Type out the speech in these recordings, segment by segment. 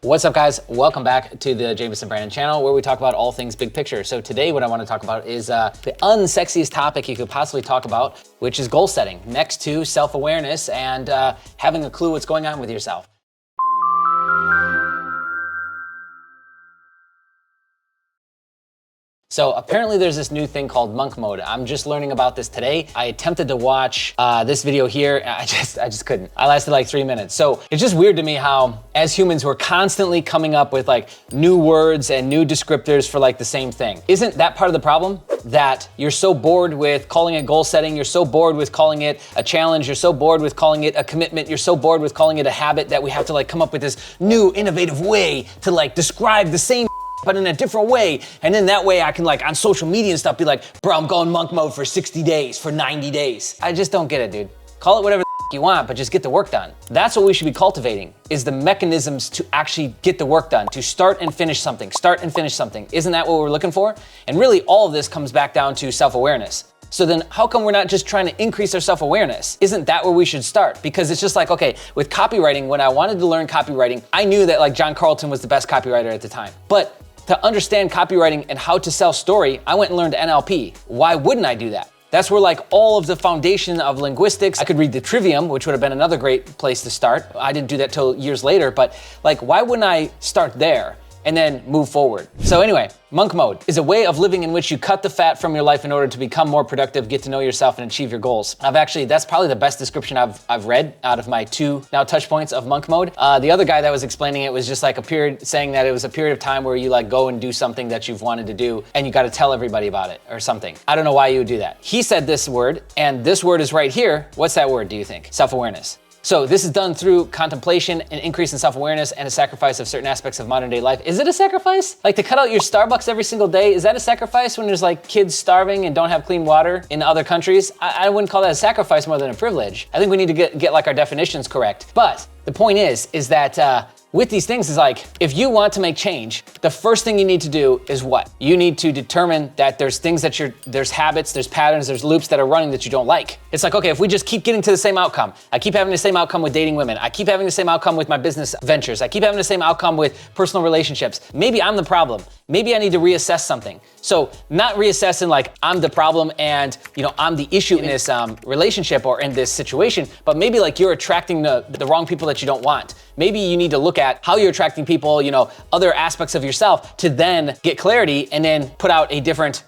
What's up, guys? Welcome back to the Jameson Brandon channel, where we talk about all things big picture. So today what I want to talk about is the unsexiest topic you could possibly talk about, which is goal setting, next to self-awareness and having a clue what's going on with yourself. So apparently there's this new thing called monk mode. I'm just learning about this today. I attempted to watch this video here. I just couldn't. I lasted like 3 minutes. So it's just weird to me how, as humans, we're constantly coming up with like new words and new descriptors for like the same thing. Isn't that part of the problem? That you're so bored with calling it goal setting, you're so bored with calling it a challenge, you're so bored with calling it a commitment, you're so bored with calling it a habit that we have to like come up with this new innovative way to like describe the same but in a different way. And then that way I can like on social media and stuff be like, bro, I'm going monk mode for 60 days, for 90 days. I just don't get it, dude. Call it whatever the you want, but just get the work done. That's what we should be cultivating, is the mechanisms to actually get the work done, to start and finish something, Isn't that what we're looking for? And really all of this comes back down to self-awareness. So then how come we're not just trying to increase our self-awareness? Isn't that where we should start? Because it's just like, okay, with copywriting, when I wanted to learn copywriting, I knew that like John Carlton was the best copywriter at the time. But to understand copywriting and how to sell story, I went and learned NLP. Why wouldn't I do that? That's where like all of the foundation of linguistics. I could read the Trivium, which would have been another great place to start. I didn't do that till years later, but like, why wouldn't I start there and then move forward? So anyway, monk mode is a way of living in which you cut the fat from your life in order to become more productive, get to know yourself, and achieve your goals. That's probably the best description I've read out of my 2 now touch points of monk mode. The other guy that was explaining it was just like saying that it was a period of time where you like go and do something that you've wanted to do and you got to tell everybody about it or something. I don't know why you would do that. He said this word, and this word is right here. What's that word, do you think? Self-awareness. So this is done through contemplation, an increase in self-awareness, and a sacrifice of certain aspects of modern day life. Is it a sacrifice? Like to cut out your Starbucks every single day, is that a sacrifice when there's like kids starving and don't have clean water in other countries? I wouldn't call that a sacrifice more than a privilege. I think we need to get like our definitions correct. But the point is that with these things is like, if you want to make change, the first thing you need to do is what? You need to determine that there's things that there's habits, there's patterns, there's loops that are running that you don't like. It's like, okay, if we just keep getting to the same outcome, I keep having the same outcome with dating women, I keep having the same outcome with my business ventures, I keep having the same outcome with personal relationships. Maybe I'm the problem. Maybe I need to reassess something. So not reassessing like I'm the problem and I'm the issue in this relationship or in this situation, but maybe like you're attracting the wrong people that you don't want. Maybe you need to look at how you're attracting people, other aspects of yourself to then get clarity and then put out a different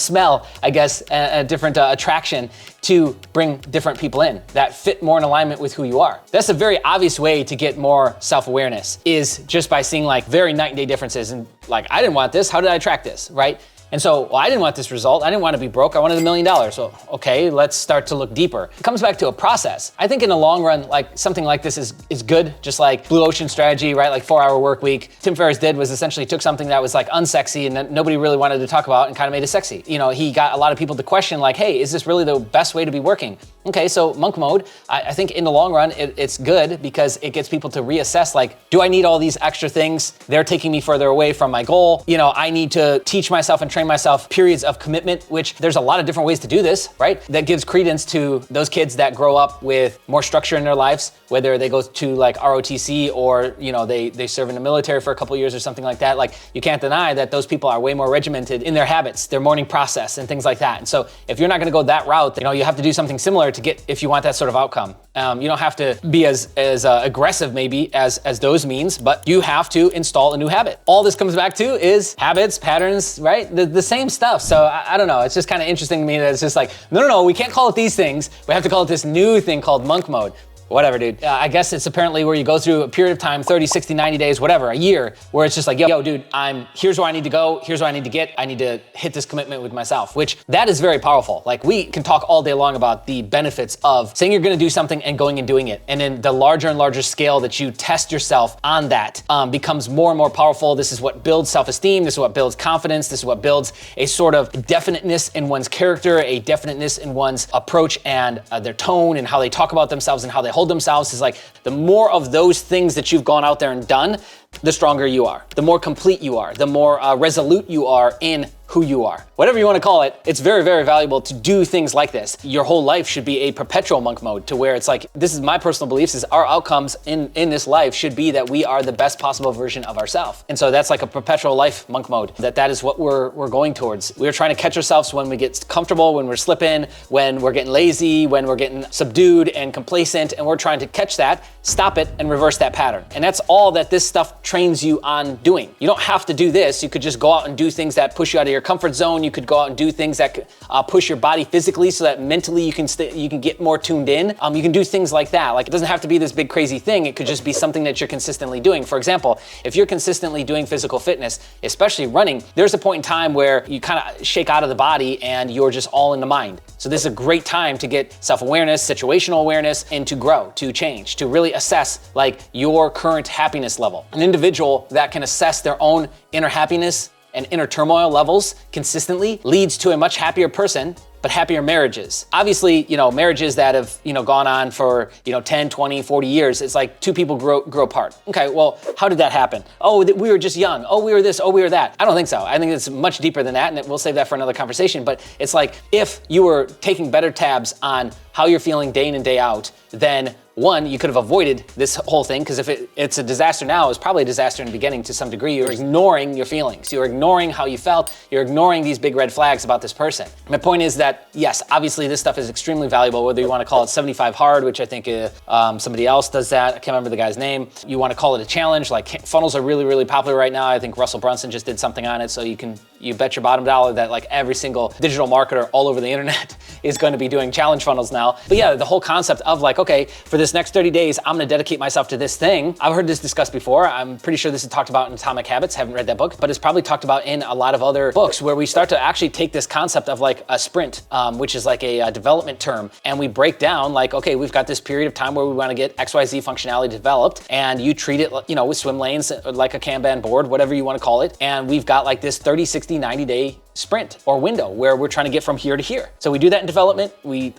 smell, I guess, a different attraction to bring different people in that fit more in alignment with who you are. That's a very obvious way to get more self-awareness, is just by seeing like very night and day differences. And like, I didn't want this, how did I attract this, right? And so, well, I didn't want this result. I didn't want to be broke. I wanted $1 million. So, okay, let's start to look deeper. It comes back to a process. I think in the long run, like something like this is good, just like blue ocean strategy, right? Like 4-hour work week. Tim Ferriss did was essentially took something that was like unsexy and that nobody really wanted to talk about and kind of made it sexy. He got a lot of people to question like, hey, is this really the best way to be working? Okay, so monk mode, I think in the long run, it's good because it gets people to reassess like, do I need all these extra things? They're taking me further away from my goal. I need to teach myself and train myself periods of commitment, which there's a lot of different ways to do this, right? That gives credence to those kids that grow up with more structure in their lives, whether they go to like ROTC or, they serve in the military for a couple years or something like that. Like you can't deny that those people are way more regimented in their habits, their morning process and things like that. And so if you're not gonna go that route, you have to do something similar to get, if you want that sort of outcome. You don't have to be as aggressive maybe as those means, but you have to install a new habit. All this comes back to is habits, patterns, right? The same stuff. So I don't know, it's just kind of interesting to me that it's just like, no, we can't call it these things. We have to call it this new thing called monk mode. Whatever, dude. I guess it's apparently where you go through a period of time, 30, 60, 90 days, whatever, a year, where it's just like, yo, dude, here's where I need to go, here's where I need to get, I need to hit this commitment with myself, which that is very powerful. Like we can talk all day long about the benefits of saying you're gonna do something and going and doing it. And then the larger and larger scale that you test yourself on that becomes more and more powerful. This is what builds self-esteem, this is what builds confidence, this is what builds a sort of definiteness in one's character, a definiteness in one's approach and their tone and how they talk about themselves and how they hold themselves. Is like the more of those things that you've gone out there and done, the stronger you are, the more complete you are, the more resolute you are in who you are. Whatever you want to call it, it's very, very valuable to do things like this. Your whole life should be a perpetual monk mode, to where it's like, this is my personal beliefs, is our outcomes in this life should be that we are the best possible version of ourselves. And so that's like a perpetual life monk mode, that is what we're going towards. We're trying to catch ourselves when we get comfortable, when we're slipping, when we're getting lazy, when we're getting subdued and complacent, and we're trying to catch that, stop it, and reverse that pattern. And that's all that this stuff trains you on doing. You don't have to do this. You could just go out and do things that push you out of your comfort zone. You could go out and do things that push your body physically, so that mentally you can get more tuned in. You can do things like that. Like, it doesn't have to be this big crazy thing. It could just be something that you're consistently doing. For example, if you're consistently doing physical fitness, especially running, there's a point in time where you kind of shake out of the body and you're just all in the mind. So this is a great time to get self-awareness, situational awareness, and to grow, to change, to really assess like your current happiness level. An individual that can assess their own inner happiness and inner turmoil levels consistently leads to a much happier person, but happier marriages. Obviously, marriages that have, gone on for, 10, 20, 40 years, it's like two people grow apart. Okay, well, how did that happen? Oh, we were just young. Oh, we were this, oh, we were that. I don't think so. I think it's much deeper than that, and we'll save that for another conversation. But it's like, if you were taking better tabs on how you're feeling day in and day out, then one, you could have avoided this whole thing, because if it's a disaster now, it's probably a disaster in the beginning to some degree. You're ignoring your feelings. You're ignoring how you felt. You're ignoring these big red flags about this person. My point is that, yes, obviously this stuff is extremely valuable, whether you want to call it 75 hard, which I think somebody else does that. I can't remember the guy's name. You want to call it a challenge, like funnels are really, really popular right now. I think Russell Brunson just did something on it, so you bet your bottom dollar that like every single digital marketer all over the internet is going to be doing challenge funnels now. But yeah, the whole concept of like, okay, for this next 30 days, I'm going to dedicate myself to this thing. I've heard this discussed before. I'm pretty sure this is talked about in Atomic Habits. Haven't read that book, but it's probably talked about in a lot of other books, where we start to actually take this concept of like a sprint, which is like a development term, and we break down like, okay, we've got this period of time where we want to get XYZ functionality developed, and you treat it, with swim lanes, like a Kanban board, whatever you want to call it, and we've got like this 30, 60, 90-day sprint or window where we're trying to get from here to here. So we do that in development.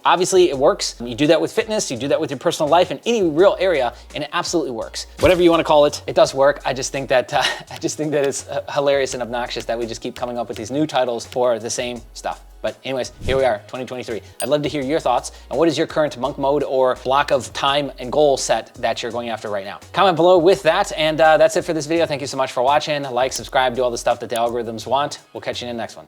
Obviously it works. You do that with fitness, you do that with your personal life, in any real area, and it absolutely works. Whatever you want to call it, it does work. I just think that it's hilarious and obnoxious that we just keep coming up with these new titles for the same stuff. But anyways, here we are, 2023. I'd love to hear your thoughts, and what is your current monk mode or block of time and goal set that you're going after right now? Comment below with that, and that's it for this video. Thank you so much for watching. Like, subscribe, do all the stuff that the algorithms want. We'll catch you in the next one.